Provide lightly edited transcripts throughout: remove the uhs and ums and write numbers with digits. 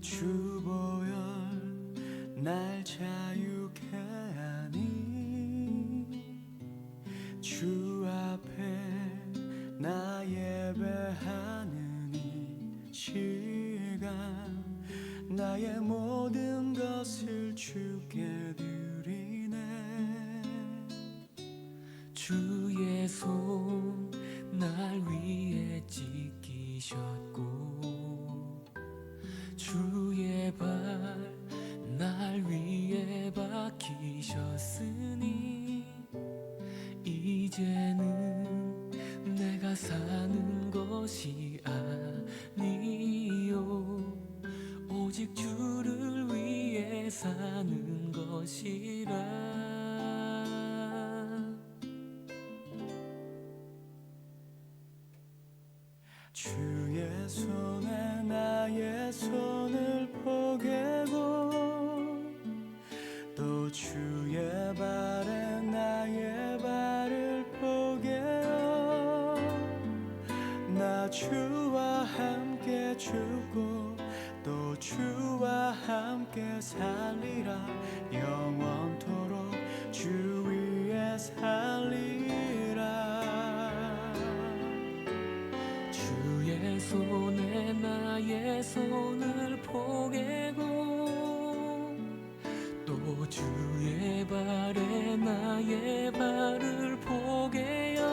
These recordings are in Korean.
주보혈 날 자유케 하니 주 앞에 나 예배하는 이 시간 나의 모든 것을 주께 드리네. 주의 손 날 위에 지키셨고 주의 발 날 위에 박히셨으니 이제는 내가 사는 것이 아니요 오직 주를 위해 사는 것이라. 주의 손에 나의 손을 포개고 또 주의 발에 나의 발을 포개어 나 주와 함께 죽고 또 주와 함께 살리라. 영원토록 주 위에 살리라. 주의 손에 나의 손을 포개고 또 주의 발에 나의 발을 포개어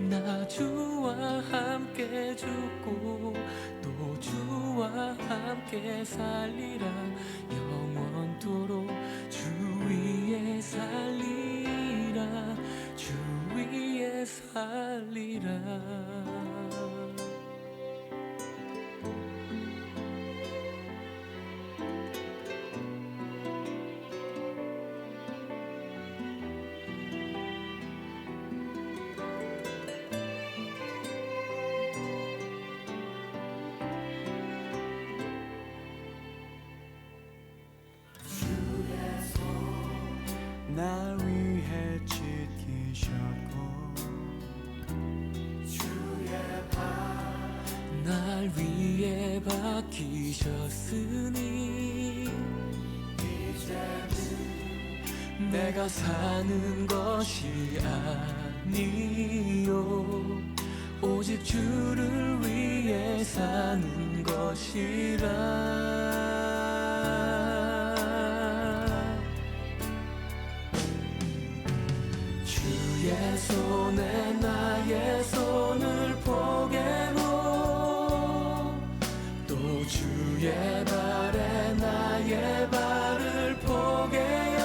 나 주와 함께 죽고 또 주와 함께 살리라. 영원토록 주 위에 살리라. 주 위에 살리라. 날 위해 지키셨고 주의 발 날 위에 박히셨으니 이제는 내가 사는 것이 아니요 오직 주를 위해 사는 것이라. 주의 손에 나의 손을 포개고 또 주의 발에 나의 발을 포개어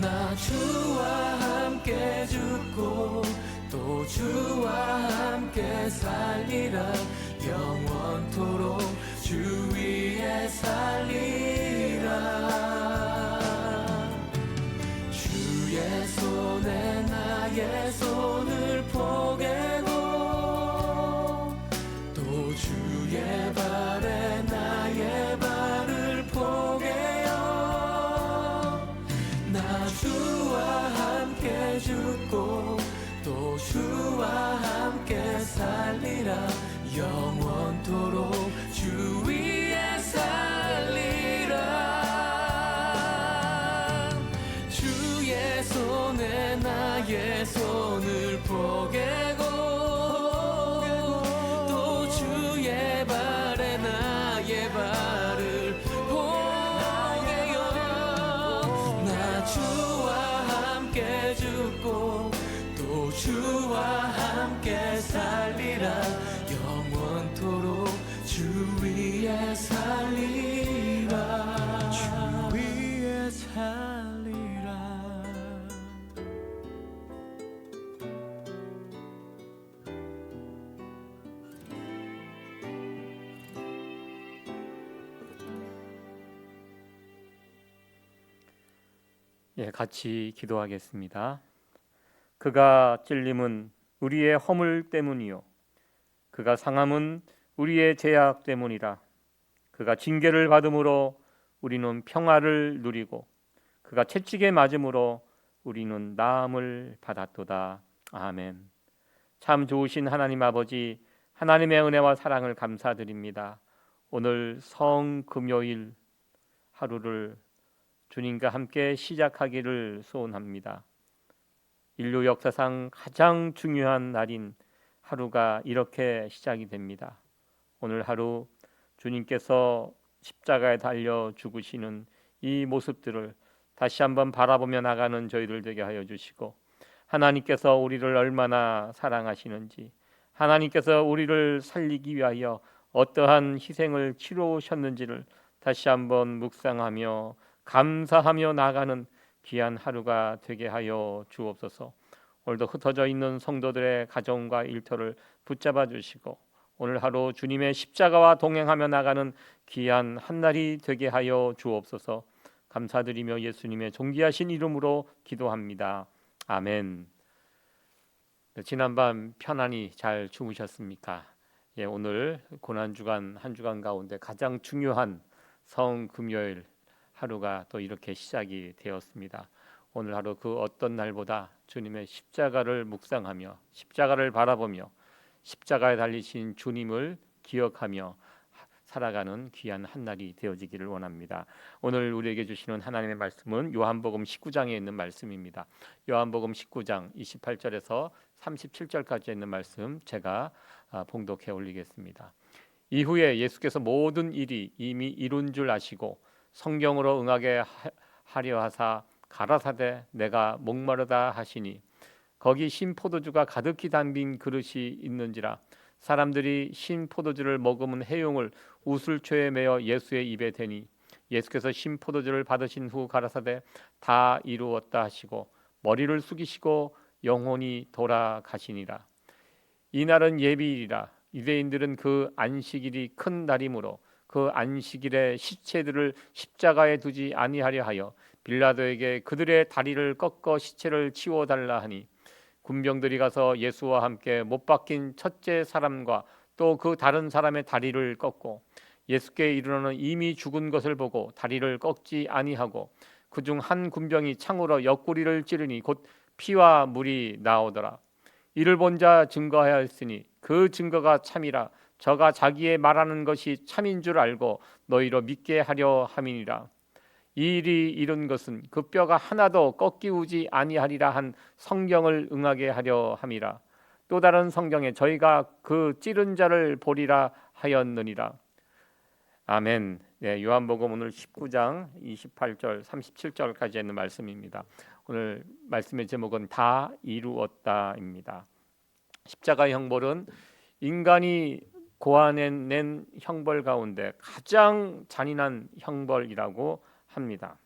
나 주와 함께 죽고 또 주와 함께 살리라. 영원토록 주 위에 살리라. 주의 손에 나의 손을 포개고 또 주의 발에 나의 발을 포개어 나 주와 함께 죽고 또 주와 함께 살리라. 영원토록 주 위에 살리라. 주의 손에 나의 손을 포개고 또 주의 발에 나의 발을 포개어 나 주와 함께 죽고 또 주와 함께 살리라. 영원토록 주 위에 살리라. 주 위에 살리라. 예, 같이 기도하겠습니다. 그가 찔림은 우리의 허물 때문이요 그가 상함은 우리의 죄악 때문이라. 그가 징계를 받음으로 우리는 평화를 누리고 그가 채찍에 맞음으로 우리는 나음을 받았도다. 아멘. 참 좋으신 하나님 아버지, 하나님의 은혜와 사랑을 감사드립니다. 오늘 성금요일 하루를 주님과 함께 시작하기를 소원합니다. 인류 역사상 가장 중요한 날인 하루가 이렇게 시작이 됩니다. 오늘 하루 주님께서 십자가에 달려 죽으시는 이 모습들을 다시 한번 바라보며 나가는 저희들 되게 하여 주시고, 하나님께서 우리를 얼마나 사랑하시는지, 하나님께서 우리를 살리기 위하여 어떠한 희생을 치르셨는지를 다시 한번 묵상하며 감사하며 나가는 귀한 하루가 되게 하여 주옵소서. 오늘도 흩어져 있는 성도들의 가정과 일터를 붙잡아 주시고, 오늘 하루 주님의 십자가와 동행하며 나가는 귀한 한날이 되게 하여 주옵소서. 감사드리며 예수님의 존귀하신 이름으로 기도합니다. 아멘. 지난밤 편안히 잘 주무셨습니까? 오늘 고난주간 한 주간 가운데 가장 중요한 성금요일 하루가 또 이렇게 시작이 되었습니다. 오늘 하루 그 어떤 날보다 주님의 십자가를 묵상하며 십자가를 바라보며 십자가에 달리신 주님을 기억하며 살아가는 귀한 한날이 되어지기를 원합니다. 오늘 우리에게 주시는 하나님의 말씀은 요한복음 19장에 있는 말씀입니다. 요한복음 19장 28절에서 37절까지 있는 말씀 제가 봉독해 올리겠습니다. 이후에 예수께서 모든 일이 이미 이룬 줄 아시고 성경으로 응하게 하려 하사 가라사대 내가 목마르다 하시니 거기 신 포도주가 가득히 담긴 그릇이 있는지라 사람들이 신 포도주를 머금은 해용을 우슬초에 매어 예수의 입에 대니 예수께서 신 포도주를 받으신 후 가라사대 다 이루었다 하시고 머리를 숙이시고 영혼이 돌아가시니라. 이날은 예비일이라. 유대인들은 그 안식일이 큰 날이므로 그 안식일에 시체들을 십자가에 두지 아니하려 하여 빌라도에게 그들의 다리를 꺾어 시체를 치워달라 하니 군병들이 가서 예수와 함께 못 박힌 첫째 사람과 또 그 다른 사람의 다리를 꺾고 예수께 이르러는 이미 죽은 것을 보고 다리를 꺾지 아니하고 그중 한 군병이 창으로 옆구리를 찌르니 곧 피와 물이 나오더라. 이를 본 자 증거하였으니 그 증거가 참이라. 저가 자기의 말하는 것이 참인 줄 알고 너희로 믿게 하려 함이니라. 이 일이 이룬 것은 그 뼈가 하나도 꺾이우지 아니하리라 한 성경을 응하게 하려 함이라. 또 다른 성경에 저희가 그 찌른 자를 보리라 하였느니라. 아멘. 요한복음 오늘 19장 28절 37절까지 있는 말씀입니다. 오늘 말씀의 제목은 다 이루었다입니다. 십자가 형벌은 인간이 고안해낸 형벌 가운데 가장 잔인한 형벌이라고 합니다.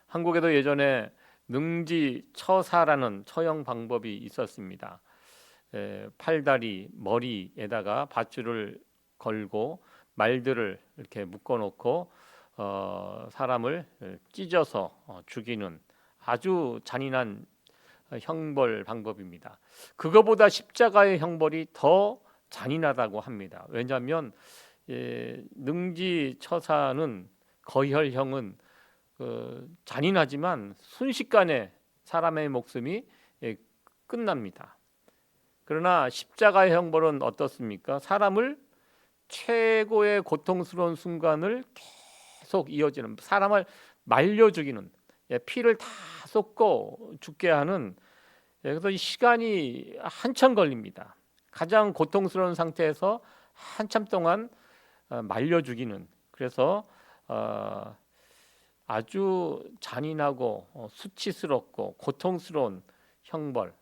한국에도 예전에 능지처사라는 처형 방법이 있었습니다. 팔다리 머리에다가 밧줄을 걸고 말들을 이렇게 묶어놓고 사람을 찢어서 죽이는 아주 잔인한 형벌 방법입니다. 그거보다 십자가의 형벌이 더 잔인하다고 합니다. 왜냐하면 능지처사는 거혈형은 잔인하지만 순식간에 사람의 목숨이 끝납니다. 그러나 십자가의 형벌은 어떻습니까? 사람을 최고의 고통스러운 순간을 계속 이어지는, 사람을 말려 죽이는, 피를 다 쏟고 죽게 하는, 그래서 이 시간이 한참 걸립니다. 가장 고통스러운 상태에서 한참 동안 말려 죽이는, 그래서 아주 잔인하고 수치스럽고 고통스러운 형벌,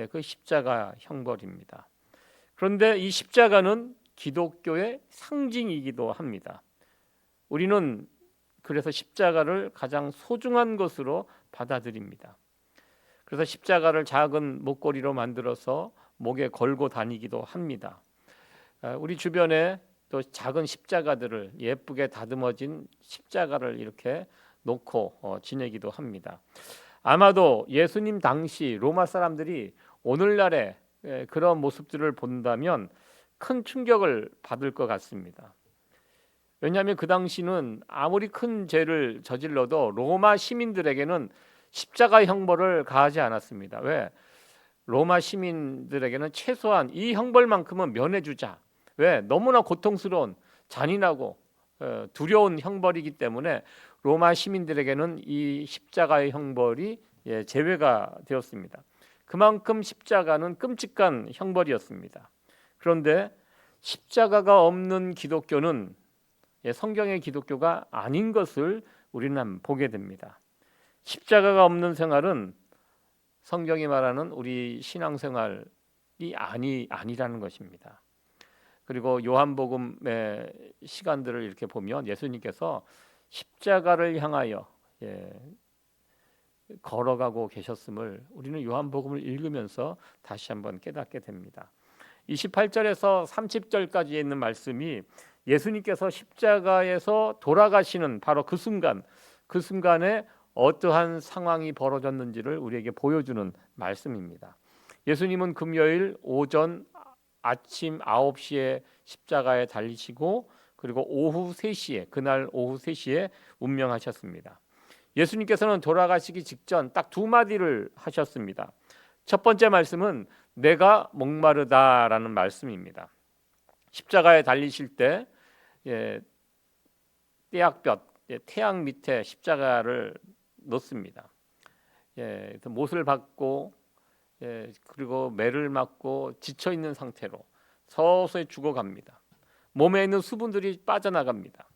그 십자가 형벌입니다. 그런데 이 십자가는 기독교의 상징이기도 합니다. 우리는 그래서 십자가를 가장 소중한 것으로 받아들입니다. 그래서 십자가를 작은 목걸이로 만들어서 목에 걸고 다니기도 합니다. 우리 주변에 또 작은 십자가들을 예쁘게 다듬어진 십자가를 이렇게 놓고 지내기도 합니다. 아마도 예수님 당시 로마 사람들이 오늘날의 그런 모습들을 본다면 큰 충격을 받을 것 같습니다. 왜냐하면 그 당시는 아무리 큰 죄를 저질러도 로마 시민들에게는 십자가 형벌을 가하지 않았습니다. 왜? 로마 시민들에게는 최소한 이 형벌만큼은 면해주자. 왜? 너무나 고통스러운, 잔인하고 두려운 형벌이기 때문에 로마 시민들에게는 이 십자가의 형벌이 제외가 되었습니다. 그만큼 십자가는 끔찍한 형벌이었습니다. 그런데 십자가가 없는 기독교는 성경의 기독교가 아닌 것을 우리는 보게 됩니다. 십자가가 없는 생활은 성경이 말하는 우리 신앙생활이 아니라는 것입니다. 그리고 요한복음의 시간들을 이렇게 보면 예수님께서 십자가를 향하여 걸어가고 계셨음을 우리는 요한복음을 읽으면서 다시 한번 깨닫게 됩니다. 28절에서 30절까지 있는 말씀이 예수님께서 십자가에서 돌아가시는 바로 그 순간에 어떠한 상황이 벌어졌는지를 우리에게 보여주는 말씀입니다. 예수님은 금요일 오전 아침 9시에 십자가에 달리시고 그리고 오후 3시에 그날 오후 3시에 운명하셨습니다. 예수님께서는 돌아가시기 직전 딱 두 마디를 하셨습니다. 첫 번째 말씀은 내가 목마르다라는 말씀입니다. 십자가에 달리실 때 떼약볕, 태양 밑에 십자가를 놓습니다. 못을 받고 그리고 매를 맞고 지쳐 있는 상태로 서서히 죽어갑니다. 몸에 있는 수분들이 빠져나갑니다.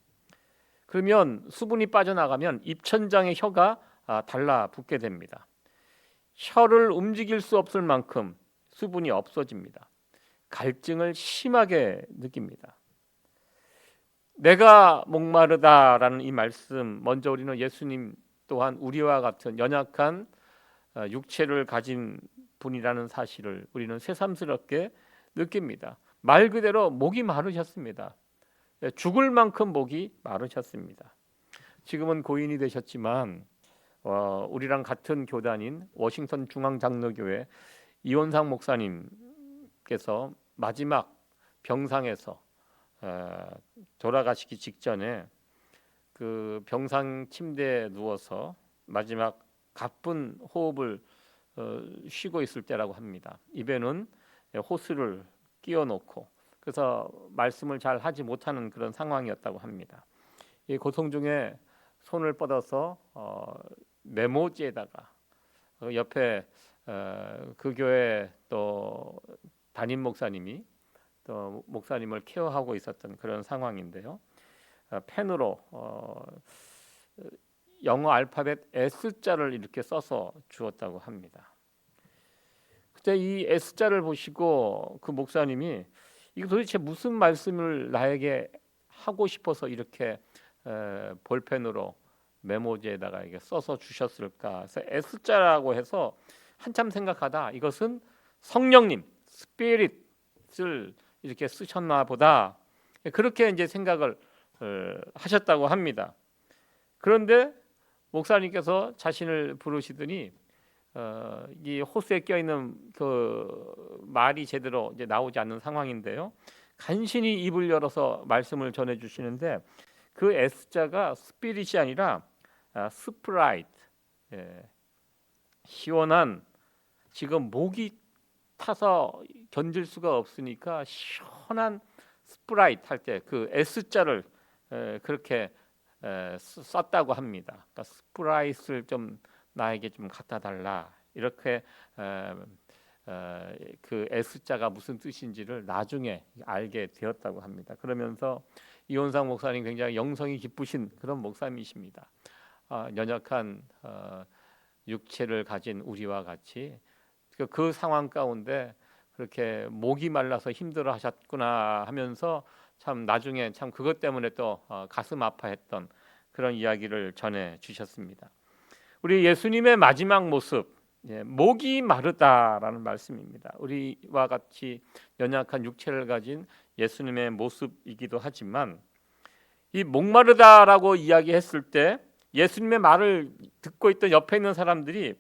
그러면 수분이 빠져나가면 입천장의 혀가 달라붙게 됩니다. 혀를 움직일 수 없을 만큼 수분이 없어집니다. 갈증을 심하게 느낍니다. 내가 목마르다라는 이 말씀, 먼저 우리는 예수님 또한 우리와 같은 연약한 육체를 가진 분이라는 사실을 우리는 새삼스럽게 느낍니다. 말 그대로 목이 마르셨습니다. 죽을 만큼 목이 마르셨습니다. 지금은 고인이 되셨지만 우리랑 같은 교단인 워싱턴 중앙장로교회 이원상 목사님께서 마지막 병상에서 돌아가시기 직전에 그 병상 침대에 누워서 마지막 가쁜 호흡을 쉬고 있을 때라고 합니다. 입에는 호스를 끼워 놓고 그래서 말씀을 잘 하지 못하는 그런 상황이었다고 합니다. 이 고통 중에 손을 뻗어서 메모지에다가 옆에 그 교회 또 담임 목사님이 또 목사님을 케어하고 있었던 그런 상황인데요. 펜으로 영어 알파벳 S자를 이렇게 써서 주었다고 합니다. 그때 이 S자를 보시고 그 목사님이 이거 도대체 무슨 말씀을 나에게 하고 싶어서 이렇게 볼펜으로 메모지에다가 이게 써서 주셨을까? 그래서 S자라고 해서 한참 생각하다 이것은 성령님, 스피릿을 이렇게 쓰셨나 보다. 그렇게 이제 생각을 하셨다고 합니다. 그런데 목사님께서 자신을 부르시더니 이 호스에 껴 있는 그 말이 제대로 이제 나오지 않는 상황인데요. 간신히 입을 열어서 말씀을 전해 주시는데 그 S자가 스피릿이 아니라 스프라이트, 시원한 지금 목이 타서 견딜 수가 없으니까 시원한 스프라이트 할 때 그 S자를 그렇게 썼다고 합니다. 그러니까 스프라이트를 좀 나에게 좀 갖다 달라 이렇게 그 S자가 무슨 뜻인지를 나중에 알게 되었다고 합니다. 그러면서 이원상 목사님 굉장히 영성이 깊으신 그런 목사님이십니다. 연약한 육체를 가진 우리와 같이 그 상황 가운데 그렇게 목이 말라서 힘들어하셨구나 하면서 참 나중에 참 그것 때문에 또 가슴 아파했던 그런 이야기를 전해 주셨습니다. 우리 예수님의 마지막 모습, 목이 마르다라는 말씀입니다. 우리와 같이 연약한 육체를 가진 예수님의 모습이기도 하지만 이 목마르다라고 이야기했을 때 예수님의 말을 듣고 있던 옆에 있는 사람들이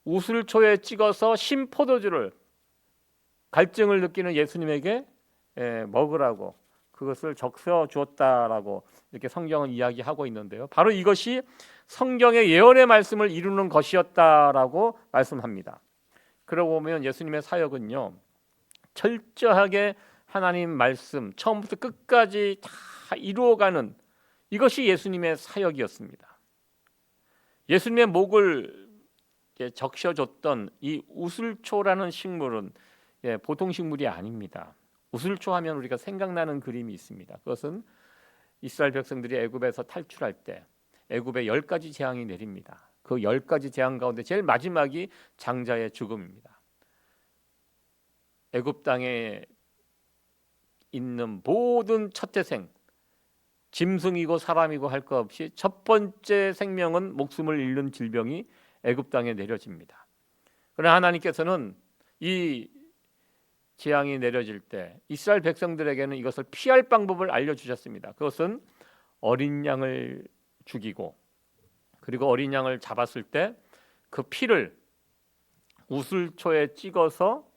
우슬초에 찍어서 신포도주를 갈증을 느끼는 예수님에게 먹으라고 그것을 적셔 주었다라고 이렇게 성경은 이야기하고 있는데요. 바로 이것이 성경의 예언의 말씀을 이루는 것이었다라고 말씀합니다. 그러고 보면 예수님의 사역은요, 철저하게 하나님 말씀 처음부터 끝까지 다 이루어가는 이것이 예수님의 사역이었습니다. 예수님의 목을 적셔줬던 이 우슬초라는 식물은 보통 식물이 아닙니다. 우슬초 하면 우리가 생각나는 그림이 있습니다. 그것은 이스라엘 백성들이 애굽에서 탈출할 때 애굽에 10가지 재앙이 내립니다. 그 10가지 재앙 가운데 제일 마지막이 장자의 죽음입니다. 애굽 땅에 있는 모든 첫태생, 짐승이고 사람이고 할 것 없이 첫 번째 생명은 목숨을 잃는 질병이 애굽 땅에 내려집니다. 그러나 하나님께서는 이 재앙이 내려질 때 이스라엘 백성들에게는 이것을 피할 방법을 알려주셨습니다. 그것은 어린 양을 죽이고, 그리고 어린 양을 잡았을 때 그 피를 우슬초에 찍어서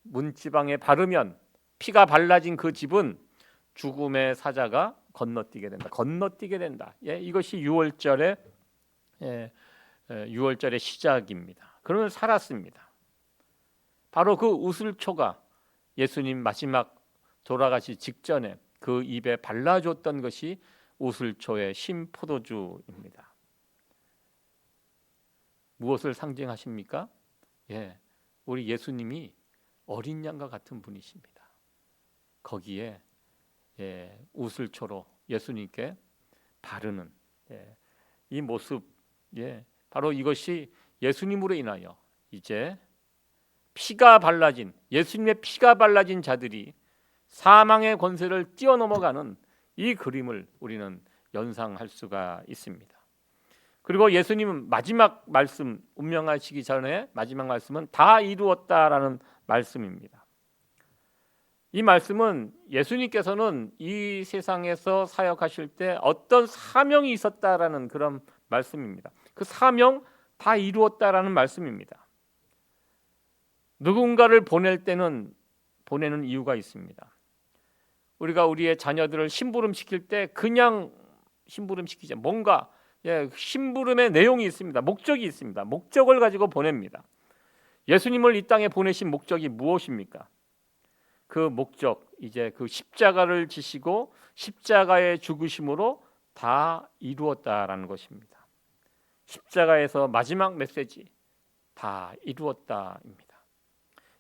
문지방에 바르면 피가 발라진 그 집은 죽음의 사자가 건너뛰게 된다. 이것이 6월절의 6월절의 시작입니다. 그러면 살았습니다. 바로 그 우슬초가 예수님 마지막 돌아가시 직전에 그 입에 발라줬던 것이 우슬초의 신포도주입니다. 무엇을 상징하십니까? 우리 예수님이 어린 양과 같은 분이십니다. 거기에 우슬초로 예수님께 바르는 이 모습, 바로 이것이 예수님으로 인하여 이제 피가 발라진, 예수님의 피가 발라진 자들이 사망의 권세를 뛰어넘어가는 이 그림을 우리는 연상할 수가 있습니다. 그리고 예수님은 마지막 말씀, 운명하시기 전에 마지막 말씀은 다 이루었다라는 말씀입니다. 이 말씀은 예수님께서는 이 세상에서 사역하실 때 어떤 사명이 있었다라는 그런 말씀입니다. 그 사명 다 이루었다라는 말씀입니다. 누군가를 보낼 때는 보내는 이유가 있습니다. 우리가 우리의 자녀들을 심부름 시킬 때 그냥 심부름 시키지, 뭔가 심부름의 내용이 있습니다. 목적이 있습니다. 목적을 가지고 보냅니다. 예수님을 이 땅에 보내신 목적이 무엇입니까? 그 목적, 이제 그 십자가를 지시고 십자가의 죽으심으로 다 이루었다라는 것입니다. 십자가에서 마지막 메시지, 다 이루었다입니다.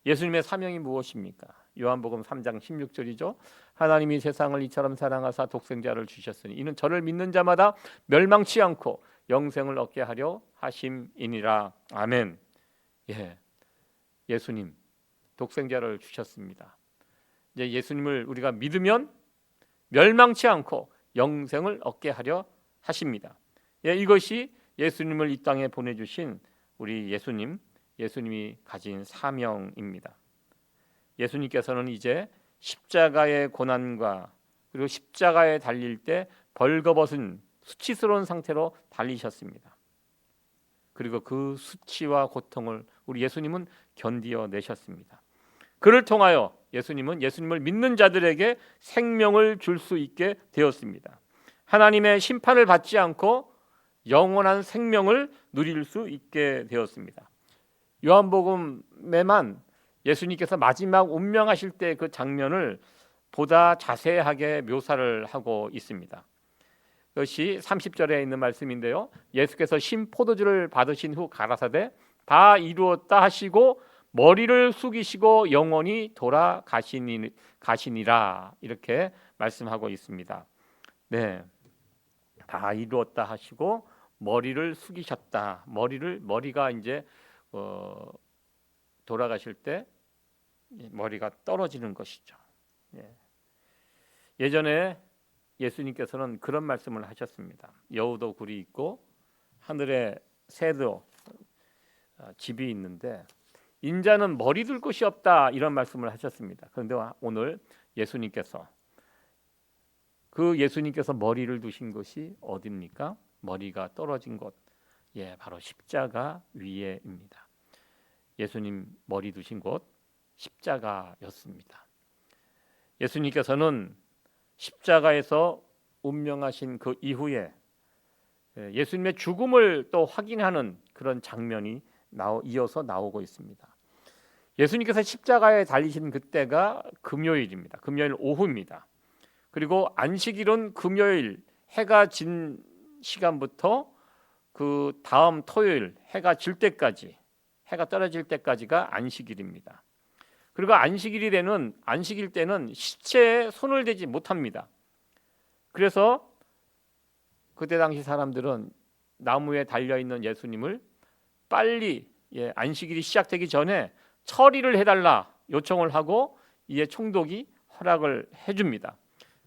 예수님의 사명이 무엇입니까? 요한복음 3장 16절이죠. 하나님이 세상을 이처럼 사랑하사 독생자를 주셨으니 이는 저를 믿는 자마다 멸망치 않고 영생을 얻게 하려 하심이니라. 아멘. 예수님 독생자를 주셨습니다. 이제 예수님을 우리가 믿으면 멸망치 않고 영생을 얻게 하려 하십니다. 이것이 예수님을 이 땅에 보내주신 우리 예수님이 가진 사명입니다. 예수님께서는 이제 십자가의 고난과 그리고 십자가에 달릴 때 벌거벗은 수치스러운 상태로 달리셨습니다. 그리고 그 수치와 고통을 우리 예수님은 견디어 내셨습니다. 그를 통하여 예수님은 예수님을 믿는 자들에게 생명을 줄 수 있게 되었습니다. 하나님의 심판을 받지 않고 영원한 생명을 누릴 수 있게 되었습니다. 요한복음에만 예수님께서 마지막 운명하실 때 그 장면을 보다 자세하게 묘사를 하고 있습니다. 그것이 30절에 있는 말씀인데요. 예수께서 신포도주를 받으신 후 가라사대 다 이루었다 하시고 머리를 숙이시고 영원히 돌아가시니라 이렇게 말씀하고 있습니다. 다 이루었다 하시고 머리를 숙이셨다. 머리가 이제 돌아가실 때 머리가 떨어지는 것이죠. 예전에 예수님께서는 그런 말씀을 하셨습니다. 여우도 굴이 있고 하늘에 새도 집이 있는데 인자는 머리 둘 곳이 없다 이런 말씀을 하셨습니다. 그런데 오늘 예수님께서 머리를 두신 곳이 어디입니까? 머리가 떨어진 곳, 바로 십자가 위에입니다. 예수님 머리 두신 곳 십자가였습니다. 예수님께서는 십자가에서 운명하신 그 이후에 예수님의 죽음을 또 확인하는 그런 장면이 이어서 나오고 있습니다. 예수님께서 십자가에 달리신 그때가 금요일입니다. 금요일 오후입니다. 그리고 안식일은 금요일 해가 진 시간부터 그 다음 토요일 해가 질 때까지, 해가 떨어질 때까지가 안식일입니다. 그리고 안식일 때는 시체에 손을 대지 못합니다. 그래서 그때 당시 사람들은 나무에 달려있는 예수님을 빨리 안식일이 시작되기 전에 처리를 해달라 요청을 하고 이에 총독이 허락을 해줍니다.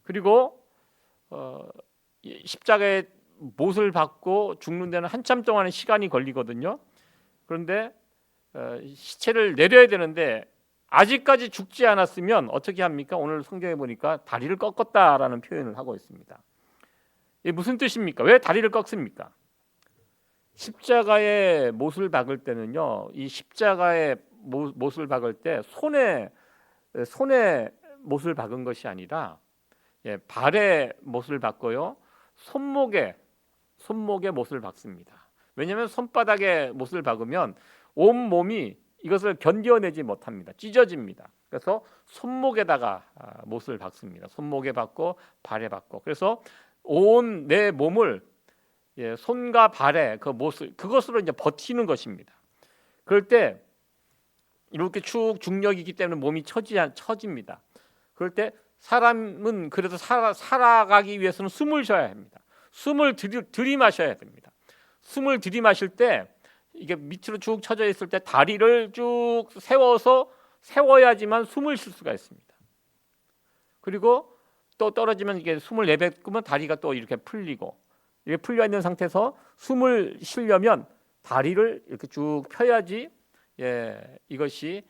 그리고 십자가에 못을 박고 죽는 데는 한참 동안의 시간이 걸리거든요. 그런데 시체를 내려야 되는데 아직까지 죽지 않았으면 어떻게 합니까? 오늘 성경에 보니까 다리를 꺾었다라는 표현을 하고 있습니다. 이게 무슨 뜻입니까? 왜 다리를 꺾습니까? 십자가에 못을 박을 때는요, 이 십자가에 못을 박을 때 손에 못을 박은 것이 아니라 발에 못을 박고요, 손목에 못을 박습니다. 왜냐하면 손바닥에 못을 박으면 온 몸이 이것을 견뎌내지 못합니다. 찢어집니다. 그래서 손목에다가 못을 박습니다. 손목에 박고 발에 박고. 그래서 온 내 몸을 손과 발에 그 못을 그것으로 이제 버티는 것입니다. 그럴 때 이렇게 축 중력이 있기 때문에 몸이 처집니다. 그럴 때 사람은 그래도 살아가기 위해서는 숨을 쉬어야 합니다. 숨을 들이마셔야 됩니다. 숨을 들이마실 때 이게 밑으로 쭉 쳐져 있을 때 다리를 쭉 세워야지만 숨을 쉴 수가 있습니다. 그리고 또 떨어지면 이게 숨을 내뱉으면 다리가 또 이렇게 풀리고, 이렇게 풀려 있는 상태에서 숨을 쉬려면 다리를 이렇게 쭉 펴야지 이것이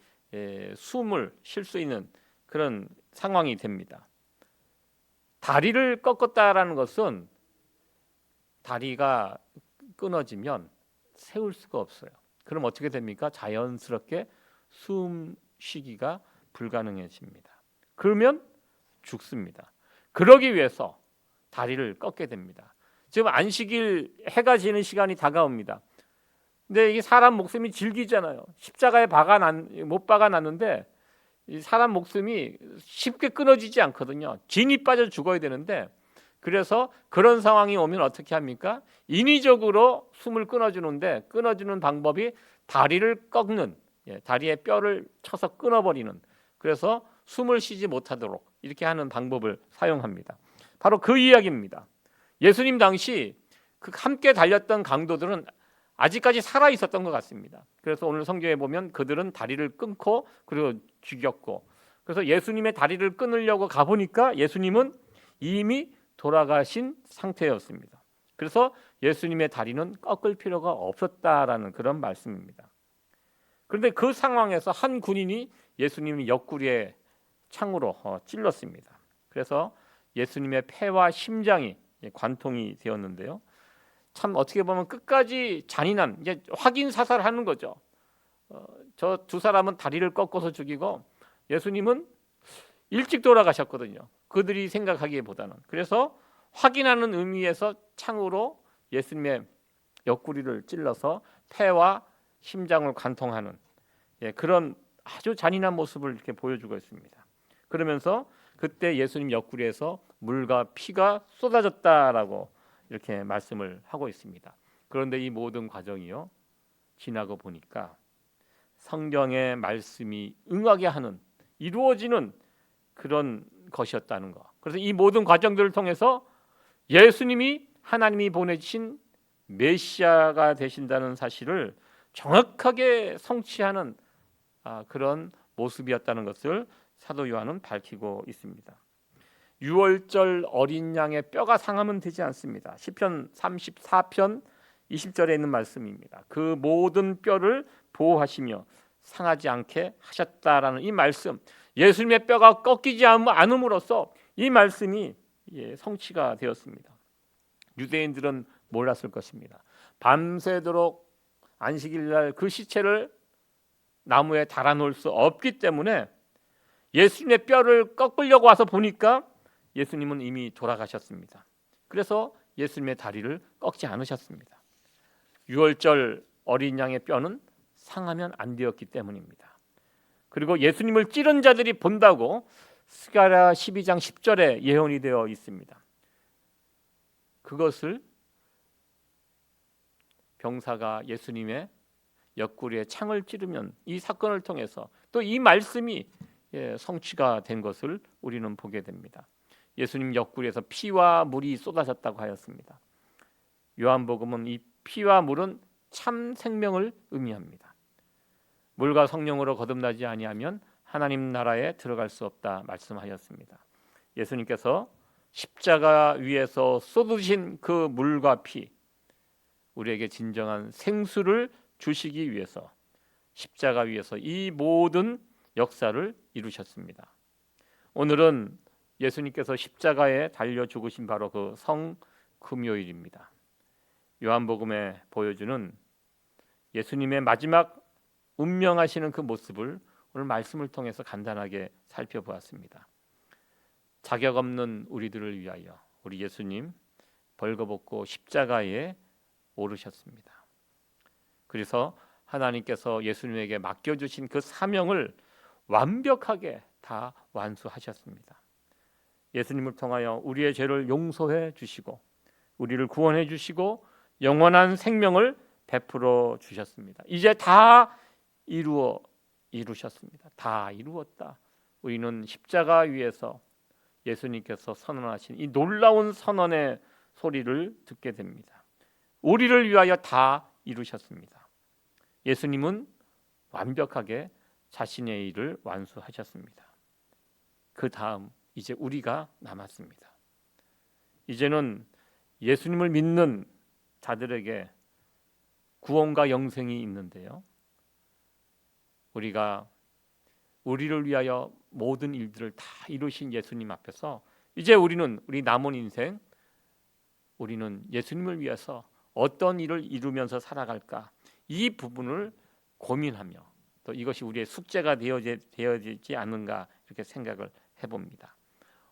숨을 쉴 수 있는 그런 상황이 됩니다. 다리를 꺾었다라는 것은 다리가 끊어지면 세울 수가 없어요. 그럼 어떻게 됩니까? 자연스럽게 숨 쉬기가 불가능해집니다. 그러면 죽습니다. 그러기 위해서 다리를 꺾게 됩니다. 지금 안식일 해가 지는 시간이 다가옵니다. 근데 이게 사람 목숨이 질기잖아요. 십자가에 못 박아놨는데 이 사람 목숨이 쉽게 끊어지지 않거든요. 진이 빠져 죽어야 되는데, 그래서 그런 상황이 오면 어떻게 합니까? 인위적으로 숨을 끊어주는데, 끊어주는 방법이 다리를 꺾는, 다리에 뼈를 쳐서 끊어버리는, 그래서 숨을 쉬지 못하도록 이렇게 하는 방법을 사용합니다. 바로 그 이야기입니다. 예수님 당시 그 함께 달렸던 강도들은 아직까지 살아 있었던 것 같습니다. 그래서 오늘 성경에 보면 그들은 다리를 끊고 그리고 죽였고, 그래서 예수님의 다리를 끊으려고 가보니까 예수님은 이미 돌아가신 상태였습니다. 그래서 예수님의 다리는 꺾을 필요가 없었다라는 그런 말씀입니다. 그런데 그 상황에서 한 군인이 예수님의 옆구리에 창으로 찔렀습니다. 그래서 예수님의 폐와 심장이 관통이 되었는데요. 참 어떻게 보면 끝까지 잔인한, 이제 확인 사살하는 거죠. 저 두 사람은 다리를 꺾어서 죽이고 예수님은 일찍 돌아가셨거든요. 그들이 생각하기보다는. 그래서 확인하는 의미에서 창으로 예수님의 옆구리를 찔러서 폐와 심장을 관통하는 그런 아주 잔인한 모습을 이렇게 보여주고 있습니다. 그러면서 그때 예수님 옆구리에서 물과 피가 쏟아졌다라고 이렇게 말씀을 하고 있습니다. 그런데 이 모든 과정이요, 지나고 보니까 성경의 말씀이 응하게 하는, 이루어지는 그런 것이었다는 거. 그래서 이 모든 과정들을 통해서 예수님이 하나님이 보내신 메시아가 되신다는 사실을 정확하게 성취하는 그런 모습이었다는 것을 사도 요한은 밝히고 있습니다. 유월절 어린 양의 뼈가 상하면 되지 않습니다. 시편 34편 20절에 있는 말씀입니다. 그 모든 뼈를 보호하시며 상하지 않게 하셨다라는 이 말씀, 예수님의 뼈가 꺾이지 않음으로써 이 말씀이 성취가 되었습니다. 유대인들은 몰랐을 것입니다. 밤새도록 안식일날 그 시체를 나무에 달아놓을 수 없기 때문에 예수님의 뼈를 꺾으려고 와서 보니까 예수님은 이미 돌아가셨습니다. 그래서 예수님의 다리를 꺾지 않으셨습니다. 유월절 어린 양의 뼈는 상하면 안 되었기 때문입니다. 그리고 예수님을 찌른 자들이 본다고 스가랴 12장 10절에 예언이 되어 있습니다. 그것을 병사가 예수님의 옆구리에 창을 찌르면 이 사건을 통해서 또 이 말씀이 성취가 된 것을 우리는 보게 됩니다. 예수님 옆구리에서 피와 물이 쏟아졌다고 하였습니다. 요한복음은 이 피와 물은 참 생명을 의미합니다. 물과 성령으로 거듭나지 아니하면 하나님 나라에 들어갈 수 없다 말씀하였습니다. 예수님께서 십자가 위에서 쏟으신 그 물과 피, 우리에게 진정한 생수를 주시기 위해서 십자가 위에서 이 모든 역사를 이루셨습니다. 오늘은 예수님께서 십자가에 달려 죽으신 바로 그 성금요일입니다. 요한복음에 보여주는 예수님의 마지막 운명하시는 그 모습을 오늘 말씀을 통해서 간단하게 살펴보았습니다. 자격 없는 우리들을 위하여 우리 예수님 벌거벗고 십자가에 오르셨습니다. 그래서 하나님께서 예수님에게 맡겨주신 그 사명을 완벽하게 다 완수하셨습니다. 예수님을 통하여 우리의 죄를 용서해 주시고 우리를 구원해 주시고 영원한 생명을 베풀어 주셨습니다. 이제 다 이루셨습니다. 다 이루었다. 우리는 십자가 위에서 예수님께서 선언하신 이 놀라운 선언의 소리를 듣게 됩니다. 우리를 위하여 다 이루셨습니다. 예수님은 완벽하게 자신의 일을 완수하셨습니다. 그 다음 이제 우리가 남았습니다. 이제는 예수님을 믿는 자들에게 구원과 영생이 있는데요. 우리가 우리를 위하여 모든 일들을 다 이루신 예수님 앞에서 이제 우리는 우리 남은 인생 우리는 예수님을 위해서 어떤 일을 이루면서 살아갈까 이 부분을 고민하며 또 이것이 우리의 숙제가 되어지지 않는가 이렇게 생각을 해봅니다.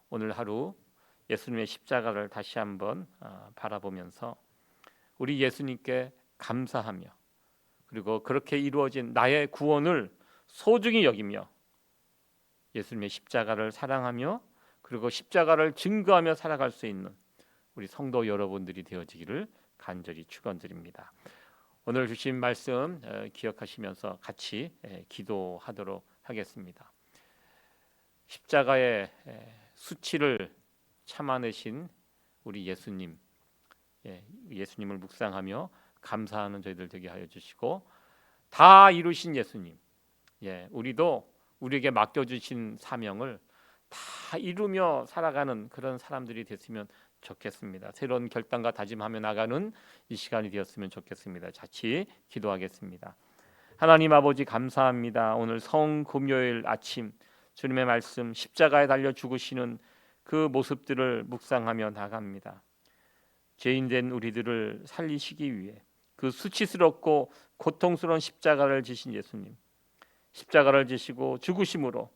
오늘 하루 예수님의 십자가를 다시 한번 바라보면서 우리 예수님께 감사하며 그리고 그렇게 이루어진 나의 구원을 소중히 여기며 예수님의 십자가를 사랑하며 그리고 십자가를 증거하며 살아갈 수 있는 우리 성도 여러분들이 되어지기를 간절히 축원드립니다. 오늘 주신 말씀 기억하시면서 같이 기도하도록 하겠습니다. 십자가의 수치를 참아내신 우리 예수님, 예수님을 묵상하며 감사하는 저희들 되게 하여 주시고 다 이루신 예수님, 우리도 우리에게 맡겨주신 사명을 다 이루며 살아가는 그런 사람들이 됐으면 좋겠습니다. 새로운 결단과 다짐하며 나가는 이 시간이 되었으면 좋겠습니다. 같이 기도하겠습니다. 하나님 아버지 감사합니다. 오늘 성금요일 아침 주님의 말씀 십자가에 달려 죽으시는 그 모습들을 묵상하며 나갑니다. 죄인된 우리들을 살리시기 위해 그 수치스럽고 고통스러운 십자가를 지신 예수님, 십자가를 지시고 죽으심으로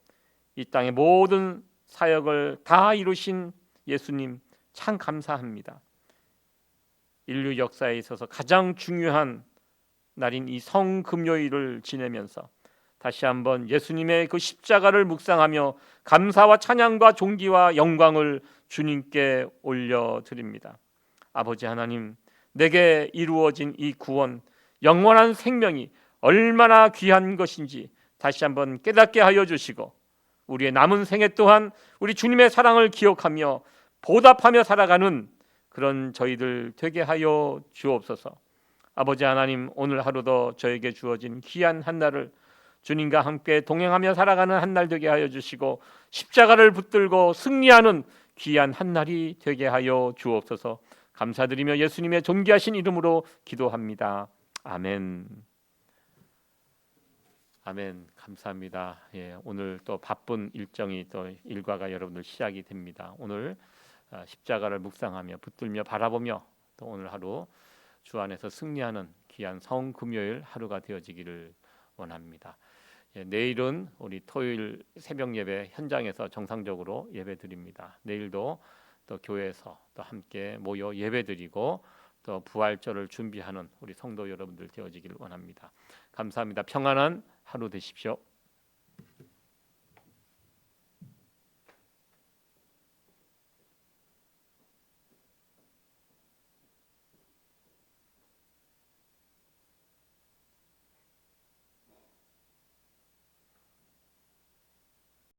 이 땅의 모든 사역을 다 이루신 예수님 참 감사합니다. 인류 역사에 있어서 가장 중요한 날인 이 성금요일을 지내면서 다시 한번 예수님의 그 십자가를 묵상하며 감사와 찬양과 존귀와 영광을 주님께 올려드립니다. 아버지 하나님, 내게 이루어진 이 구원, 영원한 생명이 얼마나 귀한 것인지 다시 한번 깨닫게 하여 주시고 우리의 남은 생애 또한 우리 주님의 사랑을 기억하며 보답하며 살아가는 그런 저희들 되게 하여 주옵소서. 아버지 하나님, 오늘 하루도 저에게 주어진 귀한 한 날을 주님과 함께 동행하며 살아가는 한 날 되게 하여 주시고 십자가를 붙들고 승리하는 귀한 한 날이 되게 하여 주옵소서. 감사드리며 예수님의 존귀하신 이름으로 기도합니다. 아멘. 아멘. 감사합니다. 오늘 또 바쁜 일정이 또 일과가 여러분들 시작이 됩니다. 오늘 십자가를 묵상하며 붙들며 바라보며 또 오늘 하루 주 안에서 승리하는 귀한 성금요일 하루가 되어지기를 원합니다. 내일은 우리 토요일 새벽 예배 현장에서 정상적으로 예배 드립니다. 내일도 또 교회에서 또 함께 모여 예배 드리고 또 부활절을 준비하는 우리 성도 여러분들 되어지기를 원합니다. 감사합니다. 평안한 하루 되십시오.